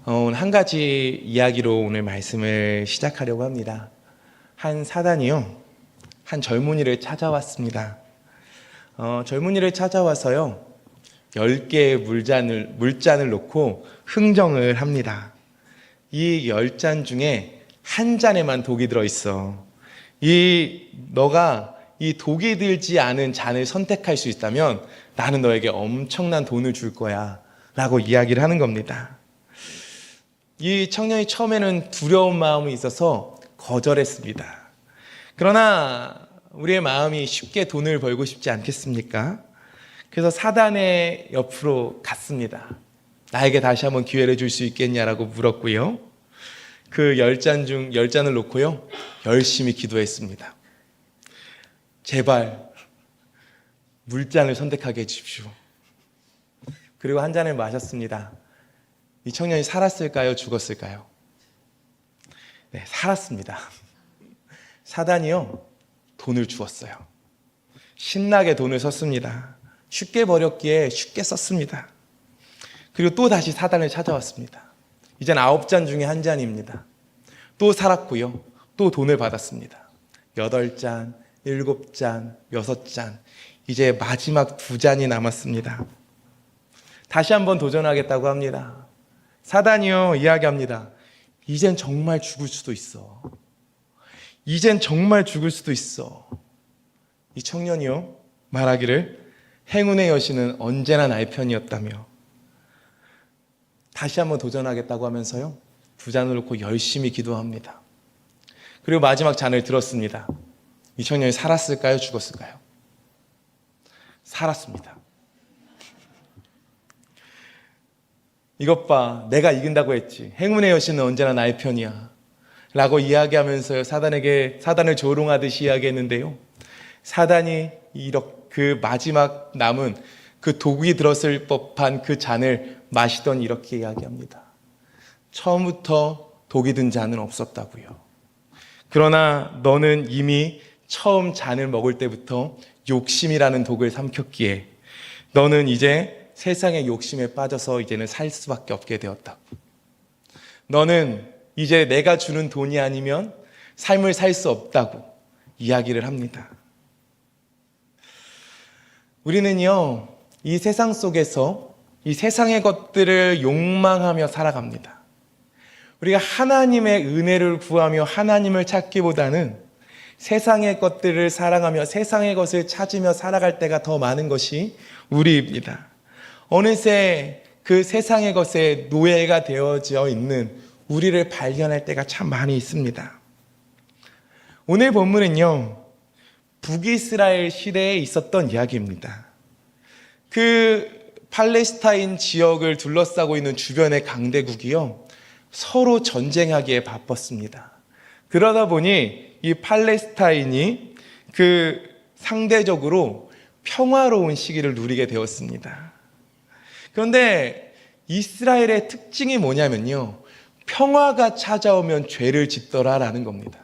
오늘 한 가지 이야기로 오늘 말씀을 시작하려고 합니다. 한 사단이요, 한 젊은이를 찾아왔습니다. 젊은이를 찾아와서요, 10개의 물잔을 놓고 흥정을 합니다. 이 10잔 중에 한 잔에만 독이 들어있어. 너가 이 독이 들지 않은 잔을 선택할 수 있다면 나는 너에게 엄청난 돈을 줄 거야 라고 이야기를 하는 겁니다. 이 청년이 처음에는 두려운 마음이 있어서 거절했습니다. 그러나 우리의 마음이 쉽게 돈을 벌고 싶지 않겠습니까? 그래서 사단의 옆으로 갔습니다. 나에게 다시 한번 기회를 줄 수 있겠냐라고 물었고요. 그 10잔 중 10잔을 놓고요, 열심히 기도했습니다. 제발 물잔을 선택하게 해주십시오. 그리고 한 잔을 마셨습니다. 이 청년이 살았을까요? 죽었을까요? 네, 살았습니다. 사단이요, 돈을 주었어요. 신나게 돈을 썼습니다. 쉽게 버렸기에 쉽게 썼습니다. 그리고 또 다시 사단을 찾아왔습니다. 이젠 9잔 중에 한 잔입니다. 또 살았고요, 또 돈을 받았습니다. 8잔, 7잔, 6잔, 이제 마지막 2잔이 남았습니다. 다시 한번 도전하겠다고 합니다. 사단이요, 이야기합니다. 이젠 정말 죽을 수도 있어. 이젠 정말 죽을 수도 있어. 이 청년이요, 말하기를 행운의 여신은 언제나 나의 편이었다며 다시 한번 도전하겠다고 하면서요, 2잔을 놓고 열심히 기도합니다. 그리고 마지막 잔을 들었습니다. 이 청년이 살았을까요? 죽었을까요? 살았습니다. 이것 봐, 내가 이긴다고 했지. 행운의 여신은 언제나 나의 편이야 라고 이야기하면서 사단을 조롱하듯이 이야기했는데요, 사단이 그 마지막 남은 그 독이 들었을 법한 그 잔을 마시던 이렇게 이야기합니다. 처음부터 독이 든 잔은 없었다고요. 그러나 너는 이미 처음 잔을 먹을 때부터 욕심이라는 독을 삼켰기에 너는 이제 세상의 욕심에 빠져서 이제는 살 수밖에 없게 되었다고. 너는 이제 내가 주는 돈이 아니면 삶을 살 수 없다고 이야기를 합니다. 우리는요, 이 세상 속에서 이 세상의 것들을 욕망하며 살아갑니다. 우리가 하나님의 은혜를 구하며 하나님을 찾기보다는 세상의 것들을 사랑하며 세상의 것을 찾으며 살아갈 때가 더 많은 것이 우리입니다. 어느새 그 세상의 것에 노예가 되어져 있는 우리를 발견할 때가 참 많이 있습니다. 오늘 본문은요, 북이스라엘 시대에 있었던 이야기입니다. 그 팔레스타인 지역을 둘러싸고 있는 주변의 강대국이요, 서로 전쟁하기에 바빴습니다. 그러다 보니 이 팔레스타인이 상대적으로 평화로운 시기를 누리게 되었습니다. 그런데 이스라엘의 특징이 뭐냐면요, 평화가 찾아오면 죄를 짓더라라는 겁니다.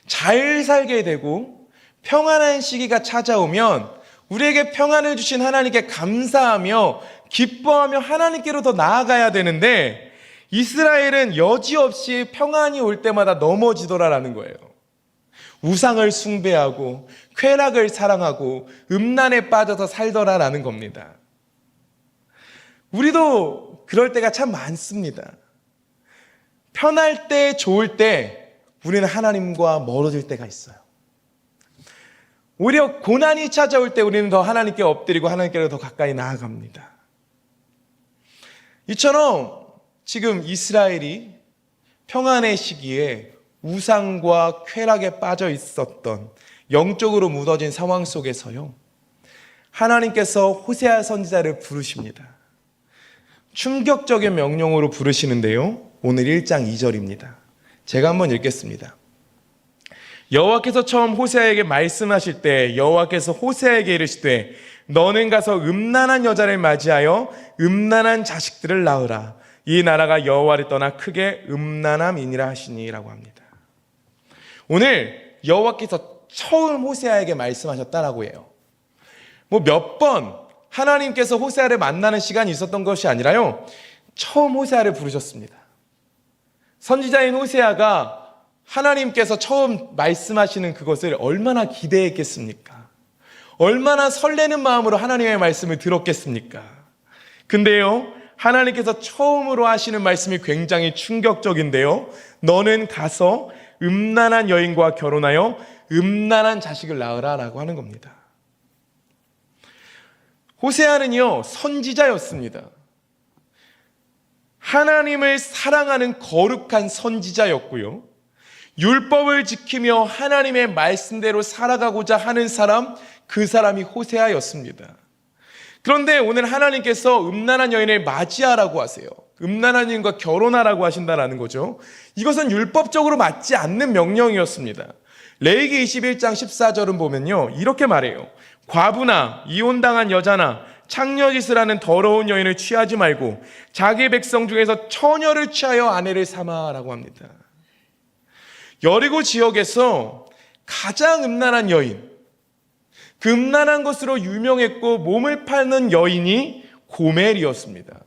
잘 살게 되고 평안한 시기가 찾아오면 우리에게 평안을 주신 하나님께 감사하며 기뻐하며 하나님께로 더 나아가야 되는데, 이스라엘은 여지없이 평안이 올 때마다 넘어지더라라는 거예요. 우상을 숭배하고 쾌락을 사랑하고 음란에 빠져서 살더라라는 겁니다. 우리도 그럴 때가 참 많습니다. 편할 때, 좋을 때 우리는 하나님과 멀어질 때가 있어요. 오히려 고난이 찾아올 때 우리는 더 하나님께 엎드리고 하나님께로 더 가까이 나아갑니다. 이처럼 지금 이스라엘이 평안의 시기에 우상과 쾌락에 빠져 있었던, 영적으로 무너진 상황 속에서요, 하나님께서 호세아 선지자를 부르십니다. 충격적인 명령으로 부르시는데요, 오늘 1장 2절입니다. 제가 한번 읽겠습니다. 여호와께서 처음 호세아에게 말씀하실 때 여호와께서 호세아에게 이르시되 너는 가서 음란한 여자를 맞이하여 음란한 자식들을 낳으라. 이 나라가 여호와를 떠나 크게 음란함이니라 하시니라고 합니다. 오늘 여호와께서 처음 호세아에게 말씀하셨다라고 해요. 몇 번 하나님께서 호세아를 만나는 시간이 있었던 것이 아니라요, 처음 호세아를 부르셨습니다. 선지자인 호세아가 하나님께서 처음 말씀하시는 그것을 얼마나 기대했겠습니까? 얼마나 설레는 마음으로 하나님의 말씀을 들었겠습니까? 근데요, 하나님께서 처음으로 하시는 말씀이 굉장히 충격적인데요. 너는 가서 음란한 여인과 결혼하여 음란한 자식을 낳으라 라고 하는 겁니다. 호세아는요, 선지자였습니다. 하나님을 사랑하는 거룩한 선지자였고요. 율법을 지키며 하나님의 말씀대로 살아가고자 하는 사람, 그 사람이 호세아였습니다. 그런데 오늘 하나님께서 음란한 여인을 맞이하라고 하세요. 음란한 여인과 결혼하라고 하신다는 거죠. 이것은 율법적으로 맞지 않는 명령이었습니다. 레위기 21장 14절은 보면요, 이렇게 말해요. 과부나 이혼당한 여자나 창녀짓을 하는 더러운 여인을 취하지 말고 자기 백성 중에서 처녀를 취하여 아내를 삼아라고 합니다. 여리고 지역에서 가장 음란한 여인, 그 음란한 것으로 유명했고 몸을 파는 여인이 고멜이었습니다.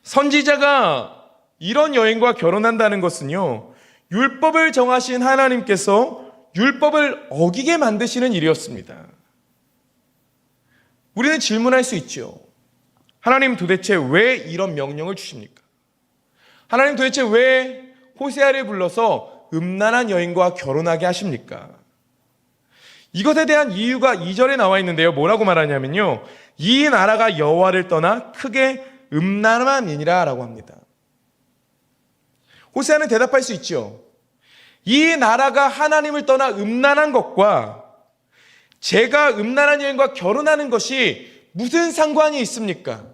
선지자가 이런 여인과 결혼한다는 것은요, 율법을 정하신 하나님께서 율법을 어기게 만드시는 일이었습니다. 우리는 질문할 수 있죠. 하나님 도대체 왜 이런 명령을 주십니까? 하나님 도대체 왜 호세아를 불러서 음란한 여인과 결혼하게 하십니까? 이것에 대한 이유가 2절에 나와 있는데요. 뭐라고 말하냐면요, 이 나라가 여호와를 떠나 크게 음란함이니라 라고 합니다. 호세아는 대답할 수 있죠. 이 나라가 하나님을 떠나 음란한 것과 제가 음란한 여인과 결혼하는 것이 무슨 상관이 있습니까?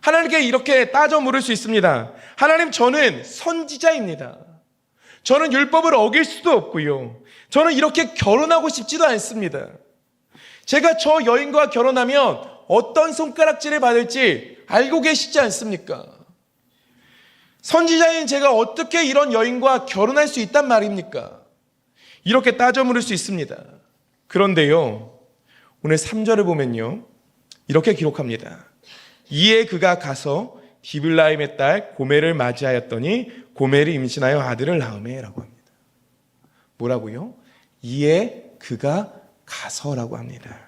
하나님께 이렇게 따져 물을 수 있습니다. 하나님, 저는 선지자입니다. 저는 율법을 어길 수도 없고요. 저는 이렇게 결혼하고 싶지도 않습니다. 제가 저 여인과 결혼하면 어떤 손가락질을 받을지 알고 계시지 않습니까? 선지자인 제가 어떻게 이런 여인과 결혼할 수 있단 말입니까? 이렇게 따져 물을 수 있습니다. 그런데요, 오늘 3절을 보면요, 이렇게 기록합니다. 이에 그가 가서 디블라임의 딸 고멜을 맞이하였더니 고멜이 임신하여 아들을 낳으매 라고 합니다. 뭐라고요? 이에 그가 가서라고 합니다.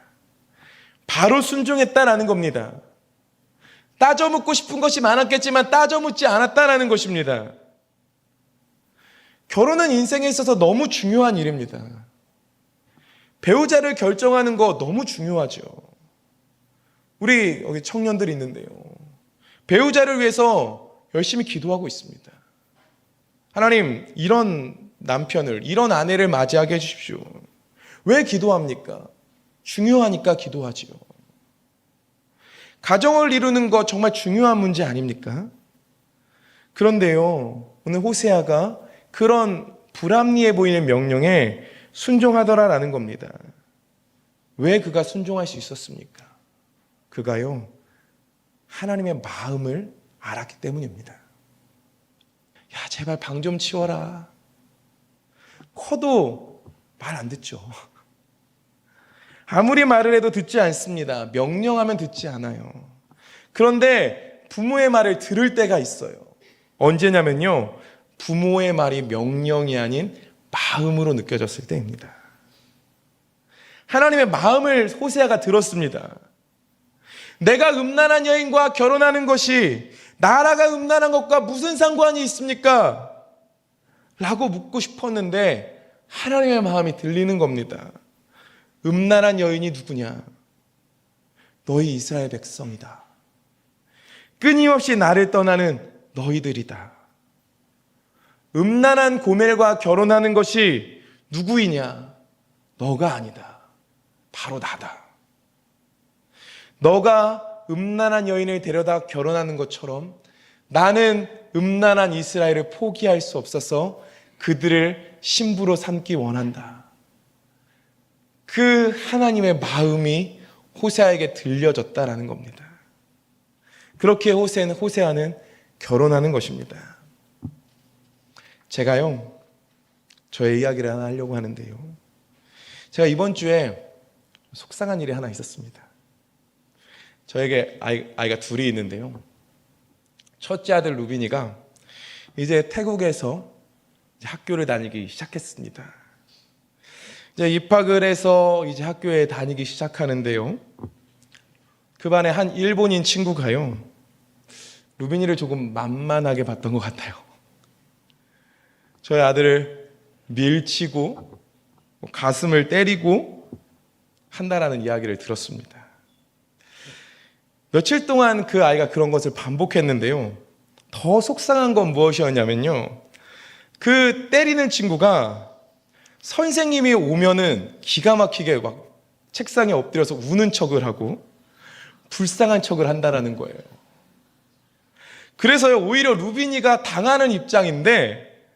바로 순종했다라는 겁니다. 따져 묻고 싶은 것이 많았겠지만 따져 묻지 않았다라는 것입니다. 결혼은 인생에 있어서 너무 중요한 일입니다. 배우자를 결정하는 거 너무 중요하죠. 우리 여기 청년들이 있는데요, 배우자를 위해서 열심히 기도하고 있습니다. 하나님, 이런 남편을, 이런 아내를 맞이하게 해주십시오. 왜 기도합니까? 중요하니까 기도하지요. 가정을 이루는 거 정말 중요한 문제 아닙니까? 그런데요, 오늘 호세아가 그런 불합리해 보이는 명령에 순종하더라라는 겁니다. 왜 그가 순종할 수 있었습니까? 그가요, 하나님의 마음을 알았기 때문입니다. 야, 제발 방 좀 치워라. 커도 말 안 듣죠. 아무리 말을 해도 듣지 않습니다. 명령하면 듣지 않아요. 그런데 부모의 말을 들을 때가 있어요. 언제냐면요, 부모의 말이 명령이 아닌 마음으로 느껴졌을 때입니다. 하나님의 마음을 호세아가 들었습니다. 내가 음란한 여인과 결혼하는 것이 나라가 음란한 것과 무슨 상관이 있습니까? 라고 묻고 싶었는데 하나님의 마음이 들리는 겁니다. 음란한 여인이 누구냐? 너희 이스라엘 백성이다. 끊임없이 나를 떠나는 너희들이다. 음란한 고멜과 결혼하는 것이 누구이냐? 너가 아니다. 바로 나다. 너가 음란한 여인을 데려다 결혼하는 것처럼 나는 음란한 이스라엘을 포기할 수 없어서 그들을 신부로 삼기 원한다. 그 하나님의 마음이 호세아에게 들려졌다라는 겁니다. 그렇게 호세아는 결혼하는 것입니다. 제가요, 저의 이야기를 하나 하려고 하는데요, 제가 이번 주에 속상한 일이 하나 있었습니다. 저에게 아이가 둘이 있는데요. 첫째 아들 루빈이가 이제 태국에서 학교를 다니기 시작했습니다. 이제 입학을 해서 이제 학교에 다니기 시작하는데요. 그 반에 한 일본인 친구가요, 루빈이를 조금 만만하게 봤던 것 같아요. 저희 아들을 밀치고 가슴을 때리고 한다라는 이야기를 들었습니다. 며칠 동안 그 아이가 그런 것을 반복했는데요. 더 속상한 건 무엇이었냐면요, 그 때리는 친구가 선생님이 오면은 기가 막히게 막 책상에 엎드려서 우는 척을 하고 불쌍한 척을 한다라는 거예요. 그래서요, 오히려 루빈이가 당하는 입장인데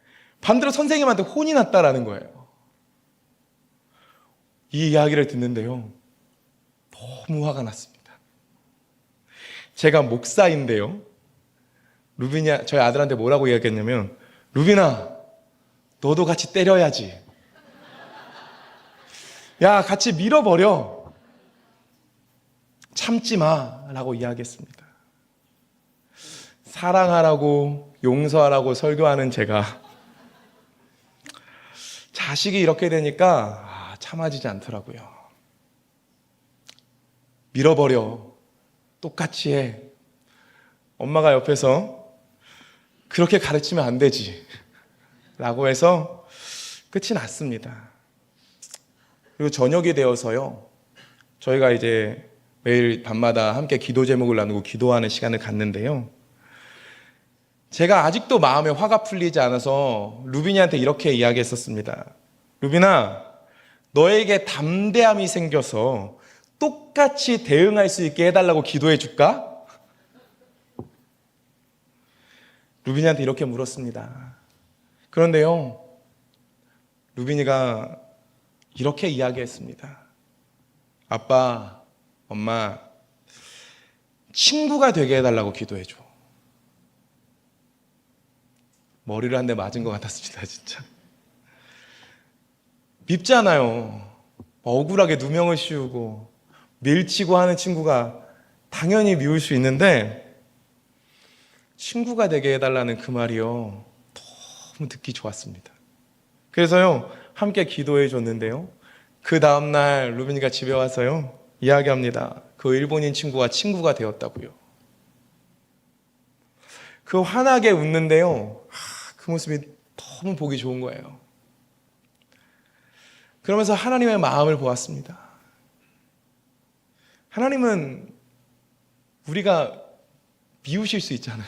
반대로 선생님한테 혼이 났다라는 거예요. 이 이야기를 듣는데요, 너무 화가 났습니다. 제가 목사인데요, 루빈이 저희 아들한테 뭐라고 이야기했냐면, 루빈아, 너도 같이 때려야지. 야, 같이 밀어버려. 참지 마 라고 이야기했습니다. 사랑하라고 용서하라고 설교하는 제가 자식이 이렇게 되니까 참아지지 않더라고요. 밀어버려. 똑같이 해. 엄마가 옆에서 그렇게 가르치면 안 되지 라고 해서 끝이 났습니다. 그리고 저녁이 되어서요, 저희가 이제 매일 밤마다 함께 기도 제목을 나누고 기도하는 시간을 갖는데요, 제가 아직도 마음에 화가 풀리지 않아서 루빈이한테 이렇게 이야기했었습니다. 루빈아, 너에게 담대함이 생겨서 똑같이 대응할 수 있게 해달라고 기도해 줄까? 루빈이한테 이렇게 물었습니다. 그런데요, 루빈이가 이렇게 이야기했습니다. 아빠, 엄마, 친구가 되게 해달라고 기도해 줘. 머리를 한 대 맞은 것 같았습니다, 진짜. 밉잖아요. 억울하게 누명을 씌우고 밀치고 하는 친구가 당연히 미울 수 있는데, 친구가 되게 해달라는 그 말이요, 너무 듣기 좋았습니다. 그래서요, 함께 기도해 줬는데요, 그 다음날 루빈이가 집에 와서요, 이야기합니다. 그 일본인 친구가 친구가 되었다고요. 그 환하게 웃는데요, 그 모습이 너무 보기 좋은 거예요. 그러면서 하나님의 마음을 보았습니다. 하나님은 우리가 미우실 수 있잖아요.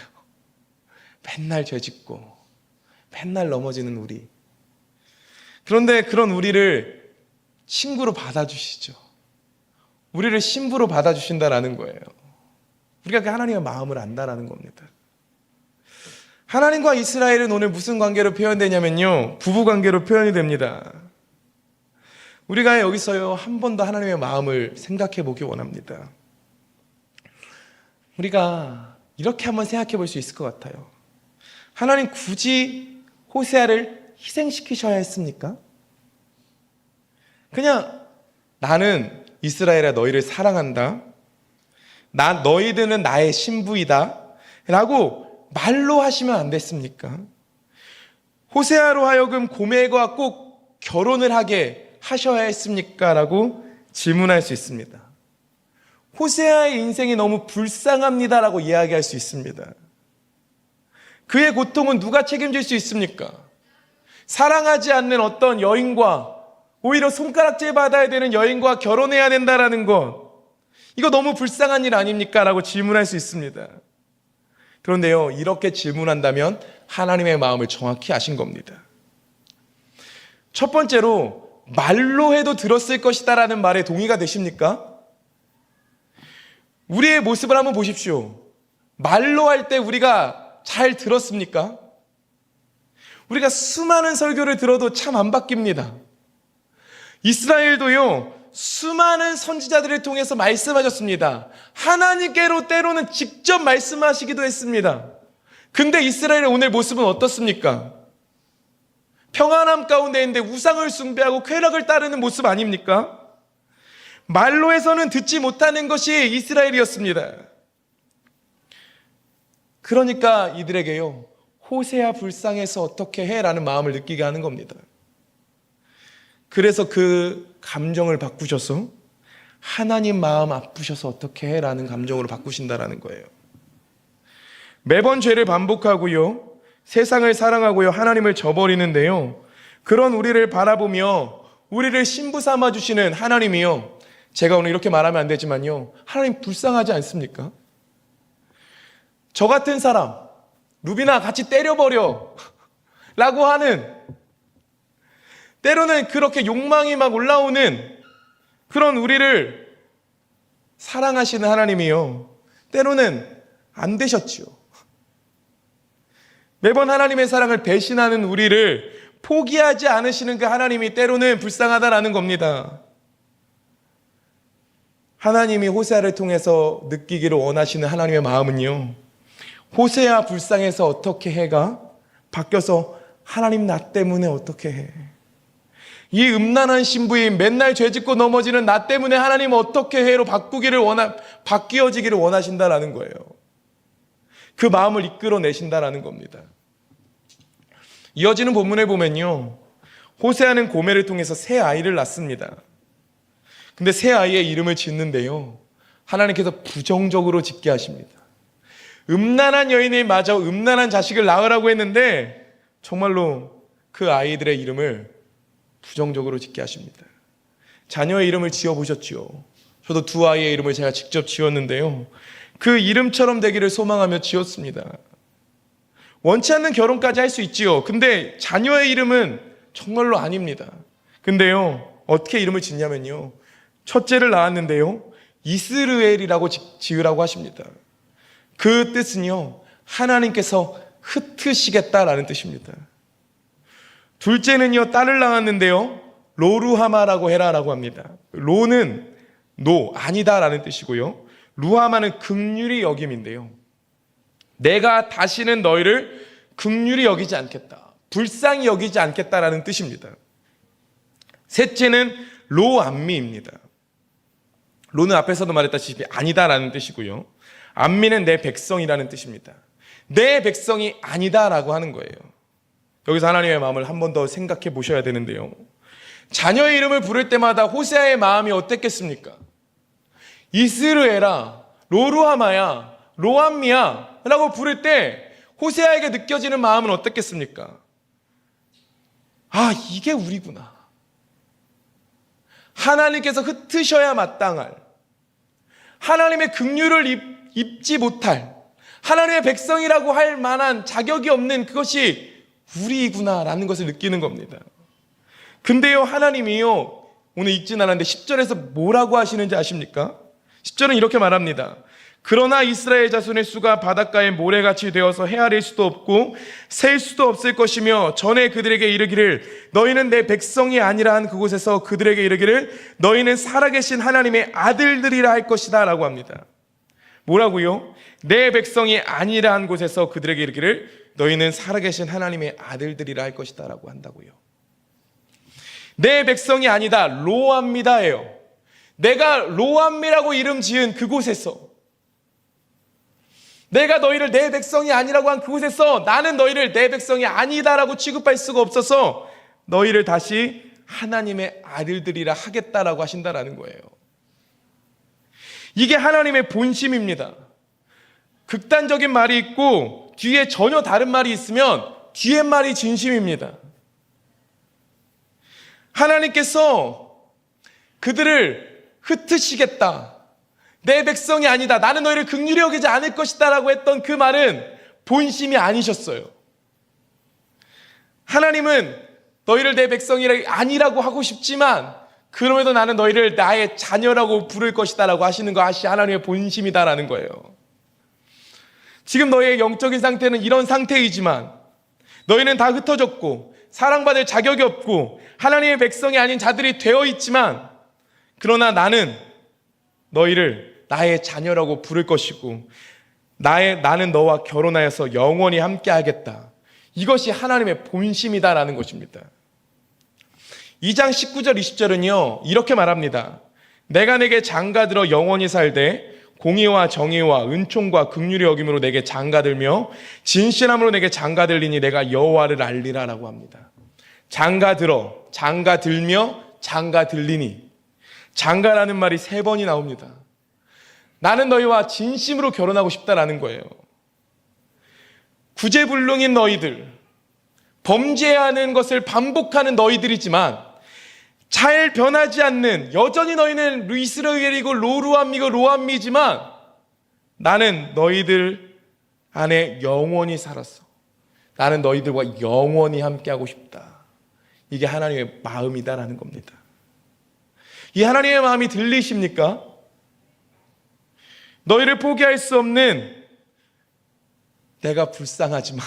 맨날 죄 짓고 맨날 넘어지는 우리. 그런데 그런 우리를 친구로 받아주시죠. 우리를 신부로 받아주신다라는 거예요. 우리가 그 하나님의 마음을 안다라는 겁니다. 하나님과 이스라엘은 오늘 무슨 관계로 표현되냐면요, 부부 관계로 표현이 됩니다. 우리가 여기서요, 한 번 더 하나님의 마음을 생각해 보기 원합니다. 우리가 이렇게 한번 생각해 볼 수 있을 것 같아요. 하나님 굳이 호세아를 희생시키셔야 했습니까? 그냥 나는 이스라엘아 너희를 사랑한다, 너희들은 나의 신부이다 라고 말로 하시면 안 됐습니까? 호세아로 하여금 고멜과 꼭 결혼을 하게 하셔야 했습니까? 라고 질문할 수 있습니다. 호세아의 인생이 너무 불쌍합니다라고 이야기할 수 있습니다. 그의 고통은 누가 책임질 수 있습니까? 사랑하지 않는 어떤 여인과, 오히려 손가락질 받아야 되는 여인과 결혼해야 된다라는 것, 이거 너무 불쌍한 일 아닙니까? 라고 질문할 수 있습니다. 그런데요, 이렇게 질문한다면 하나님의 마음을 정확히 아신 겁니다. 첫 번째로, 말로 해도 들었을 것이다 라는 말에 동의가 되십니까? 우리의 모습을 한번 보십시오. 말로 할 때 우리가 잘 들었습니까? 우리가 수많은 설교를 들어도 참 안 바뀝니다. 이스라엘도요, 수많은 선지자들을 통해서 말씀하셨습니다. 하나님께로 때로는 직접 말씀하시기도 했습니다. 근데 이스라엘의 오늘 모습은 어떻습니까? 평안함 가운데 있는데 우상을 숭배하고 쾌락을 따르는 모습 아닙니까? 말로 해서는 듣지 못하는 것이 이스라엘이었습니다. 그러니까 이들에게요, 호세아 불쌍해서 어떻게 해? 라는 마음을 느끼게 하는 겁니다. 그래서 그 감정을 바꾸셔서 하나님 마음 아프셔서 어떻게 해? 라는 감정으로 바꾸신다라는 거예요. 매번 죄를 반복하고요, 세상을 사랑하고요, 하나님을 저버리는데요, 그런 우리를 바라보며 우리를 신부 삼아 주시는 하나님이요, 제가 오늘 이렇게 말하면 안 되지만요, 하나님 불쌍하지 않습니까? 저 같은 사람, 루비나 같이 때려버려 라고 하는, 때로는 그렇게 욕망이 막 올라오는 그런 우리를 사랑하시는 하나님이요, 때로는 안 되셨지요. 매번 하나님의 사랑을 배신하는 우리를 포기하지 않으시는 그 하나님이 때로는 불쌍하다라는 겁니다. 하나님이 호세아를 통해서 느끼기를 원하시는 하나님의 마음은요, 호세아 불쌍해서 어떻게 해가 바뀌어서 하나님 나 때문에 어떻게 해, 이 음란한 신부인 맨날 죄짓고 넘어지는 나 때문에 하나님 어떻게 해로 바뀌어지기를 원하신다라는 거예요. 그 마음을 이끌어내신다라는 겁니다. 이어지는 본문에 보면요, 호세아는 고멜을 통해서 새 아이를 낳습니다. 근데 새 아이의 이름을 짓는데요, 하나님께서 부정적으로 짓게 하십니다. 음란한 여인이 마저 음란한 자식을 낳으라고 했는데 정말로 그 아이들의 이름을 부정적으로 짓게 하십니다. 자녀의 이름을 지어보셨죠? 저도 두 아이의 이름을 제가 직접 지었는데요, 그 이름처럼 되기를 소망하며 지었습니다. 원치 않는 결혼까지 할 수 있지요. 근데 자녀의 이름은 정말로 아닙니다. 근데요, 어떻게 이름을 짓냐면요, 첫째를 낳았는데요, 이스르엘이라고 지으라고 하십니다. 그 뜻은요, 하나님께서 흩으시겠다라는 뜻입니다. 둘째는요, 딸을 낳았는데요, 로루하마라고 해라라고 합니다. 로는 아니다라는 뜻이고요, 루하마는 긍휼히 여김인데요, 내가 다시는 너희를 긍휼히 여기지 않겠다, 불쌍히 여기지 않겠다라는 뜻입니다. 셋째는 로암미입니다. 로는 앞에서도 말했다시피 아니다라는 뜻이고요, 암미는 내 백성이라는 뜻입니다. 내 백성이 아니다라고 하는 거예요. 여기서 하나님의 마음을 한 번 더 생각해 보셔야 되는데요, 자녀의 이름을 부를 때마다 호세아의 마음이 어땠겠습니까? 이스르엘아, 로루하마야, 로암미야 라고 부를 때 호세아에게 느껴지는 마음은 어떻겠습니까? 아, 이게 우리구나. 하나님께서 흩으셔야 마땅할, 하나님의 긍휼을 입지 못할, 하나님의 백성이라고 할 만한 자격이 없는 그것이 우리구나라는 것을 느끼는 겁니다. 근데요, 하나님이요, 오늘 읽진 않았는데 10절에서 뭐라고 하시는지 아십니까? 10절은 이렇게 말합니다. 그러나 이스라엘 자손의 수가 바닷가의 모래같이 되어서 헤아릴 수도 없고 셀 수도 없을 것이며, 전에 그들에게 이르기를 너희는 내 백성이 아니라 한 그곳에서 그들에게 이르기를 너희는 살아계신 하나님의 아들들이라 할 것이다 라고 합니다. 뭐라고요? 내 백성이 아니라 한 곳에서 그들에게 이르기를 너희는 살아계신 하나님의 아들들이라 할 것이다 라고 한다고요. 내 백성이 아니다, 로암미다예요. 내가 로암미라고 이름 지은 그곳에서, 내가 너희를 내 백성이 아니라고 한 그곳에서 나는 너희를 내 백성이 아니다라고 취급할 수가 없어서 너희를 다시 하나님의 아들들이라 하겠다라고 하신다라는 거예요. 이게 하나님의 본심입니다. 극단적인 말이 있고 뒤에 전혀 다른 말이 있으면 뒤에 말이 진심입니다. 하나님께서 그들을 흩으시겠다, 내 백성이 아니다, 나는 너희를 긍휼히 여기지 않을 것이다 라고 했던 그 말은 본심이 아니셨어요. 하나님은 너희를 내 백성이 아니라고 하고 싶지만 그럼에도 나는 너희를 나의 자녀라고 부를 것이다 라고 하시는 것이 하나님의 본심이다라는 거예요. 지금 너희의 영적인 상태는 이런 상태이지만 너희는 다 흩어졌고 사랑받을 자격이 없고 하나님의 백성이 아닌 자들이 되어 있지만, 그러나 나는 너희를 나의 자녀라고 부를 것이고 나는 너와 결혼하여서 영원히 함께 하겠다. 이것이 하나님의 본심이다라는 것입니다. 2장 19절 20절은요 이렇게 말합니다. 내가 내게 장가들어 영원히 살되 공의와 정의와 은총과 긍휼의 여김으로 내게 장가들며 진실함으로 내게 장가들리니 내가 여호와를 알리라라고 합니다. 장가들어, 장가들며, 장가들리니. 장가라는 말이 3번이 나옵니다. 나는 너희와 진심으로 결혼하고 싶다라는 거예요. 구제불능인 너희들, 범죄하는 것을 반복하는 너희들이지만 잘 변하지 않는, 여전히 너희는 이스라엘이고 로루암이고 로암미지만 나는 너희들 안에 영원히 살았어. 나는 너희들과 영원히 함께하고 싶다. 이게 하나님의 마음이다라는 겁니다. 이 하나님의 마음이 들리십니까? 너희를 포기할 수 없는 내가 불쌍하지만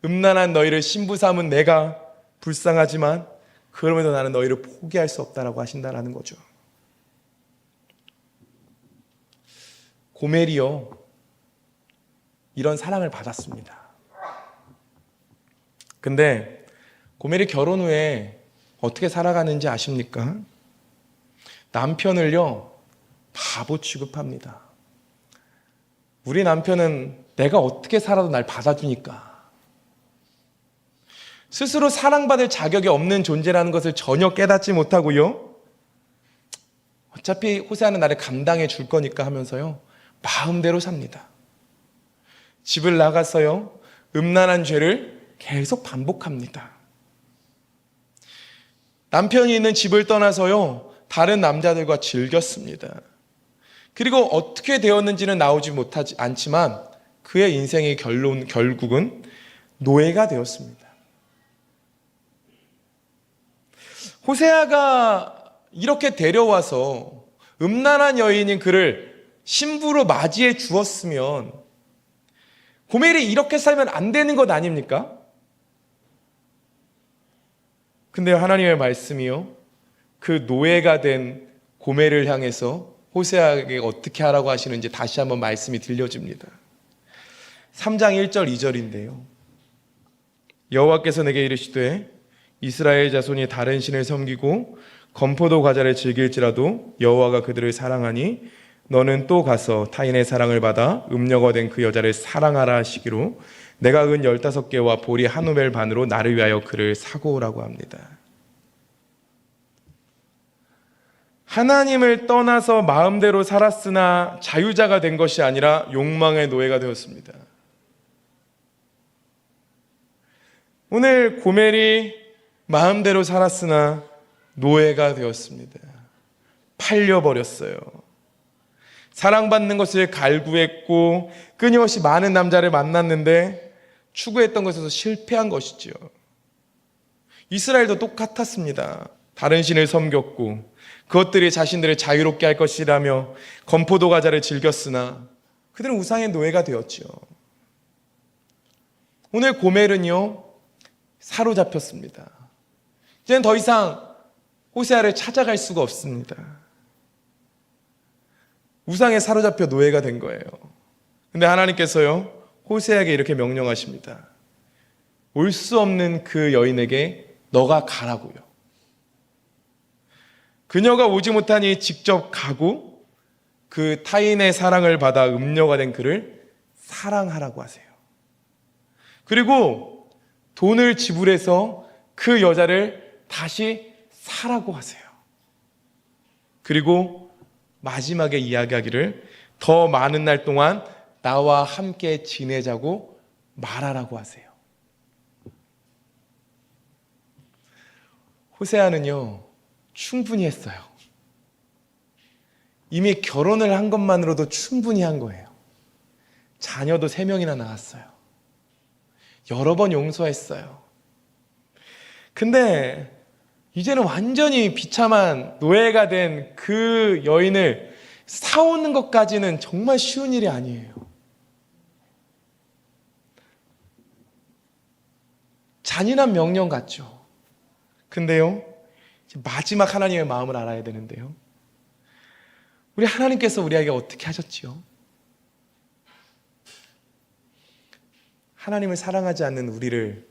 음란한 너희를 신부 삼은 내가 불쌍하지만 그러면서 나는 너희를 포기할 수 없다라고 하신다라는 거죠. 고멜이요, 이런 사랑을 받았습니다. 근데 고멜이 결혼 후에 어떻게 살아가는지 아십니까? 남편을요, 바보 취급합니다. 우리 남편은 내가 어떻게 살아도 날 받아주니까, 스스로 사랑받을 자격이 없는 존재라는 것을 전혀 깨닫지 못하고요, 어차피 호세아는 나를 감당해 줄 거니까 하면서요, 마음대로 삽니다. 집을 나가서요, 음란한 죄를 계속 반복합니다. 남편이 있는 집을 떠나서요, 다른 남자들과 즐겼습니다. 그리고 어떻게 되었는지는 나오지 못하지 않지만 그의 인생의 결국은 노예가 되었습니다. 호세아가 이렇게 데려와서 음란한 여인인 그를 신부로 맞이해 주었으면 고멜이 이렇게 살면 안 되는 것 아닙니까? 근데 하나님의 말씀이요, 그 노예가 된 고멜을 향해서 호세아에게 어떻게 하라고 하시는지 다시 한번 말씀이 들려집니다. 3장 1절 2절인데요. 여호와께서 내게 이르시되 이스라엘 자손이 다른 신을 섬기고 건포도 과자를 즐길지라도 여호와가 그들을 사랑하니 너는 또 가서 타인의 사랑을 받아 음녀가 된 그 여자를 사랑하라 하시기로 내가 은 15개와 보리 한 오멜 반으로 나를 위하여 그를 사고 오라고 합니다. 하나님을 떠나서 마음대로 살았으나 자유자가 된 것이 아니라 욕망의 노예가 되었습니다. 오늘 고멜이 마음대로 살았으나 노예가 되었습니다. 팔려버렸어요. 사랑받는 것을 갈구했고 끊임없이 많은 남자를 만났는데 추구했던 것에서 실패한 것이죠. 이스라엘도 똑같았습니다. 다른 신을 섬겼고 그것들이 자신들을 자유롭게 할 것이라며 건포도 과자를 즐겼으나 그들은 우상의 노예가 되었죠. 오늘 고멜은요, 사로잡혔습니다. 이제는 더 이상 호세아를 찾아갈 수가 없습니다. 우상에 사로잡혀 노예가 된 거예요. 근데 하나님께서요, 호세아에게 이렇게 명령하십니다. 올 수 없는 그 여인에게 너가 가라고요. 그녀가 오지 못하니 직접 가고 그 타인의 사랑을 받아 음녀가 된 그를 사랑하라고 하세요. 그리고 돈을 지불해서 그 여자를 다시 사라고 하세요. 그리고 마지막에 이야기하기를 더 많은 날 동안 나와 함께 지내자고 말하라고 하세요. 호세아는요, 충분히 했어요. 이미 결혼을 한 것만으로도 충분히 한 거예요. 자녀도 3명이나 낳았어요. 여러 번 용서했어요. 근데 이제는 완전히 비참한 노예가 된 그 여인을 사오는 것까지는 정말 쉬운 일이 아니에요. 잔인한 명령 같죠. 근데요, 마지막 하나님의 마음을 알아야 되는데요, 우리 하나님께서 우리에게 어떻게 하셨지요? 하나님을 사랑하지 않는 우리를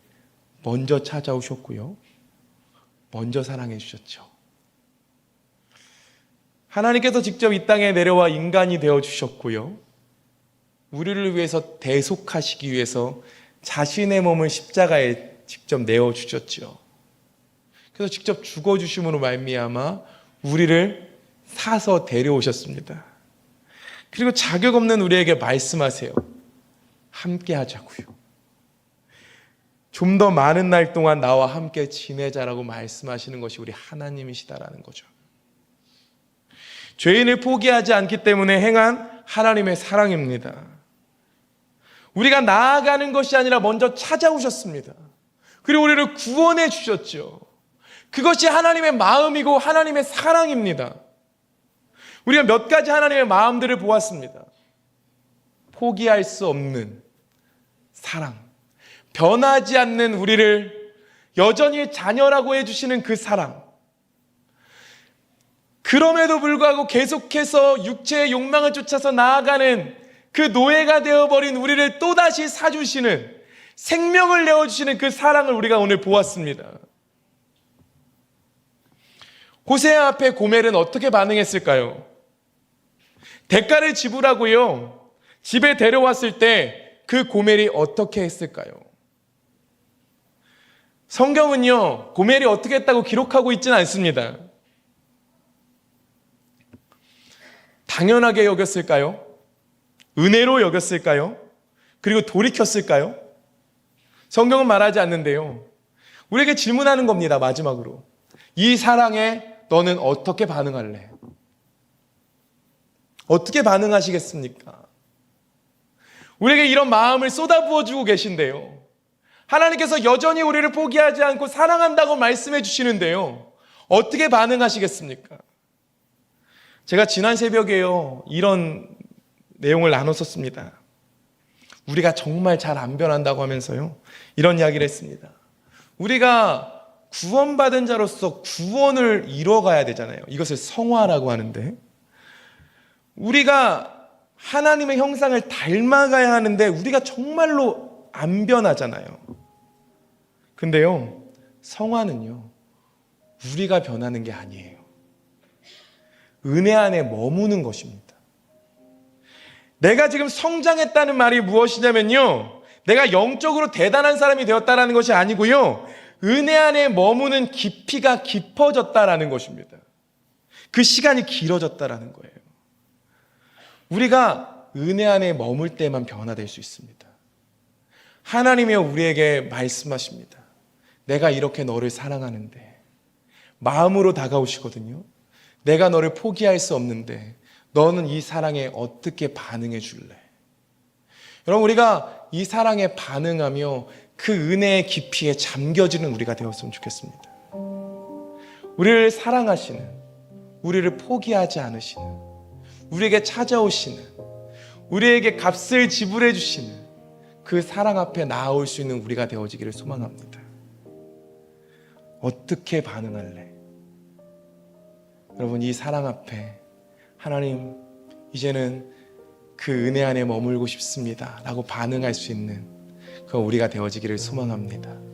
먼저 찾아오셨고요, 먼저 사랑해 주셨죠. 하나님께서 직접 이 땅에 내려와 인간이 되어 주셨고요. 우리를 위해서 대속하시기 위해서 자신의 몸을 십자가에 직접 내어 주셨죠. 그래서 직접 죽어 주심으로 말미암아 우리를 사서 데려오셨습니다. 그리고 자격 없는 우리에게 말씀하세요. 함께 하자고요. 좀 더 많은 날 동안 나와 함께 지내자라고 말씀하시는 것이 우리 하나님이시다라는 거죠. 죄인을 포기하지 않기 때문에 행한 하나님의 사랑입니다. 우리가 나아가는 것이 아니라 먼저 찾아오셨습니다. 그리고 우리를 구원해 주셨죠. 그것이 하나님의 마음이고 하나님의 사랑입니다. 우리가 몇 가지 하나님의 마음들을 보았습니다. 포기할 수 없는 사랑, 변하지 않는 우리를 여전히 자녀라고 해주시는 그 사랑, 그럼에도 불구하고 계속해서 육체의 욕망을 쫓아서 나아가는 그 노예가 되어버린 우리를 또다시 사주시는, 생명을 내어주시는 그 사랑을 우리가 오늘 보았습니다. 호세아 앞에 고멜은 어떻게 반응했을까요? 대가를 지불하고요, 집에 데려왔을 때 그 고멜이 어떻게 했을까요? 성경은요, 고멜이 어떻게 했다고 기록하고 있지는 않습니다. 당연하게 여겼을까요? 은혜로 여겼을까요? 그리고 돌이켰을까요? 성경은 말하지 않는데요. 우리에게 질문하는 겁니다. 마지막으로. 이 사랑에 너는 어떻게 반응할래? 어떻게 반응하시겠습니까? 우리에게 이런 마음을 쏟아부어주고 계신데요. 하나님께서 여전히 우리를 포기하지 않고 사랑한다고 말씀해 주시는데요. 어떻게 반응하시겠습니까? 제가 지난 새벽에요, 이런 내용을 나눴었습니다. 우리가 정말 잘 안 변한다고 하면서요, 이런 이야기를 했습니다. 우리가 구원받은 자로서 구원을 이뤄가야 되잖아요. 이것을 성화라고 하는데, 우리가 하나님의 형상을 닮아가야 하는데 우리가 정말로 안 변하잖아요. 근데요, 성화는요, 우리가 변하는 게 아니에요. 은혜 안에 머무는 것입니다. 내가 지금 성장했다는 말이 무엇이냐면요, 내가 영적으로 대단한 사람이 되었다는 것이 아니고요, 은혜 안에 머무는 깊이가 깊어졌다는 것입니다. 그 시간이 길어졌다는 거예요. 우리가 은혜 안에 머물 때만 변화될 수 있습니다. 하나님이여 우리에게 말씀하십니다. 내가 이렇게 너를 사랑하는데, 마음으로 다가오시거든요. 내가 너를 포기할 수 없는데 너는 이 사랑에 어떻게 반응해 줄래? 여러분, 우리가 이 사랑에 반응하며 그 은혜의 깊이에 잠겨지는 우리가 되었으면 좋겠습니다. 우리를 사랑하시는, 우리를 포기하지 않으시는, 우리에게 찾아오시는, 우리에게 값을 지불해 주시는 그 사랑 앞에 나아올 수 있는 우리가 되어지기를 소망합니다. 어떻게 반응할래? 여러분, 이 사랑 앞에 하나님, 이제는 그 은혜 안에 머물고 싶습니다 라고 반응할 수 있는 그 우리가 되어지기를 소망합니다.